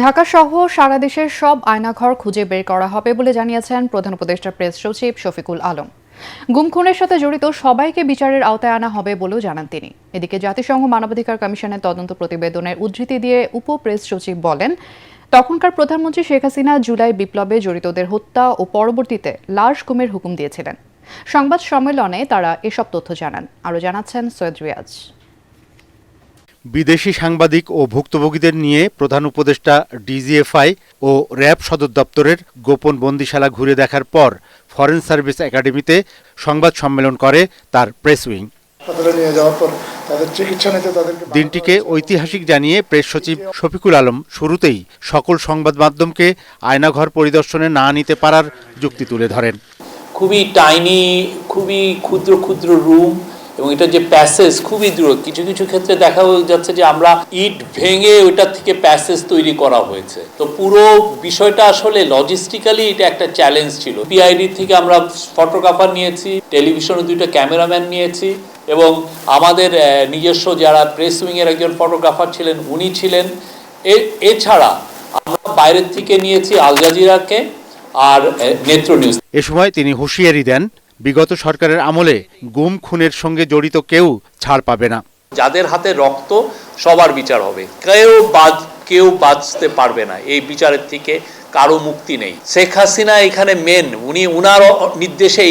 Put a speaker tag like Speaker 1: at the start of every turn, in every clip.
Speaker 1: ঢাকা সহ সারা দেশের সব আয়নাঘর খুঁজে বের করা হবে বলে জানিয়েছেন প্রধান উপদেষ্টা প্রেস সচিব শফিকুল আলম। গুম খুনের সাথে জড়িত সবাইকে বিচারের আওতায় আনা হবে বলেও জানান তিনি। এদিকে জাতিসংঘ মানবাধিকার কমিশনের তদন্ত প্রতিবেদনের উদ্ধৃতি দিয়ে উপ প্রেস সচিব বলেন, তখনকার প্রধানমন্ত্রী শেখ হাসিনা জুলাই বিপ্লবে জড়িতদের হত্যা ও পরবর্তীতে লাশ গুমের হুকুম দিয়েছিলেন। সংবাদ সম্মেলনে তারা এসব তথ্য জানান। আরও জানাচ্ছেন সৈয়দ রিয়াজ।
Speaker 2: বিদেশি সাংবাদিক ও ভুক্তভোগীদের নিয়ে প্রধান উপদেষ্টা ডিজিএফআই ও র্যাব সদর দপ্তরের গোপন বন্দিশালা ঘুরে দেখার পর ফরেন সার্ভিস একাডেমিতে সংবাদ সম্মেলন করে তার প্রেস উইং। দিনটিকে ঐতিহাসিক জানিয়ে প্রেস সচিব শফিকুল আলম শুরুতেই সকল সংবাদ মাধ্যমকে আয়নাঘর পরিদর্শনে না নিতে পারার যুক্তি তুলে ধরেন।
Speaker 3: খুবই টাইনি, খুবই ক্ষুদ্র ক্ষুদ্র রুম এবং এটা যে প্যাসেজ খুবই দূর। কিছু কিছু ক্ষেত্রে দেখা যাচ্ছে যে আমরা ইট ভেঙে ওইটার থেকে প্যাসেজ তৈরি করা হয়েছে। তো পুরো বিষয়টা আসলে লজিস্টিক্যালি এটা একটা চ্যালেঞ্জ ছিল। পিআইডি থেকে আমরা ফটোগ্রাফার নিয়েছি, টেলিভিশনে 2টা ক্যামেরাম্যান নিয়েছি এবং আমাদের নিজস্ব যারা প্রেস উইংয়ের একজন ফটোগ্রাফার ছিলেন উনি ছিলেন। এছাড়া আমরা বাইরের থেকে নিয়েছি আল জাজিরাকে আর নেত্র নিউজ।
Speaker 2: এ সময় তিনি হুঁশিয়ারি দেন, বিগত সরকারের আমলে গুম খুনের সঙ্গে জড়িত কেউ ছাড় পাবে না।
Speaker 3: যাদের হাতে রক্ত সবার বিচার হবে, কেউ বাঁচতে পারবে না। এই বিচারের থেকে কারো মুক্তি নেই। শেখ হাসিনা এখানে মেন, উনার নির্দেশে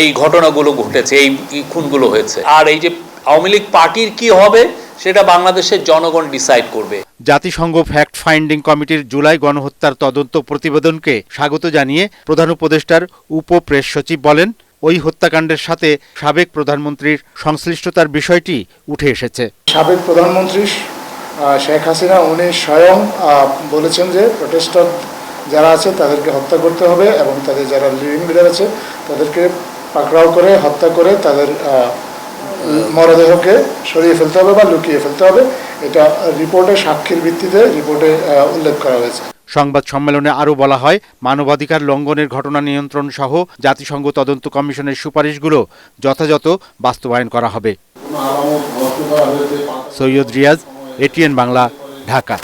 Speaker 3: এই ঘটনাগুলো ঘটেছে, এই খুনগুলো হয়েছে। আর এই যে আওয়ামী লীগ পার্টির কি হবে সেটা বাংলাদেশের জনগণ ডিসাইড করবে।
Speaker 2: জাতিসংঘ ফ্যাক্ট ফাইন্ডিং কমিটির জুলাই গণহত্যার তদন্ত প্রতিবেদনকে স্বাগত জানিয়ে প্রধান উপদেষ্টার উপ প্রেস সচিব বলেন, ওই হত্যাকাণ্ডের সাথে সাবেক প্রধানমন্ত্রীর সংশ্লিষ্টতার বিষয়টি উঠে এসেছে।
Speaker 4: সাবেক প্রধানমন্ত্রী শেখ হাসিনা উনি স্বয়ং বলেছেন যে প্রোটেস্টার যারা আছে তাদেরকে হত্যা করতে হবে এবং তাদের যারা লিভিং লিডার আছে তাদেরকে পাকড়াও করে হত্যা করে তাদের মরদেহকে সরিয়ে ফেলতে হবে বা লুকিয়ে ফেলতে হবে। এটা রিপোর্টে সাক্ষীর ভিত্তিতে রিপোর্টে উল্লেখ করা হয়েছে।
Speaker 2: সংবাদ সম্মেলনে আরও বলা হয়, মানবাধিকার লঙ্ঘনের ঘটনা নিয়ন্ত্রণ সহ জাতিসংঘ তদন্ত কমিশনের সুপারিশগুলো যথাযথ বাস্তবায়ন করা হবে। সৈয়দ রিয়াজ, এটিএন বাংলা, ঢাকা।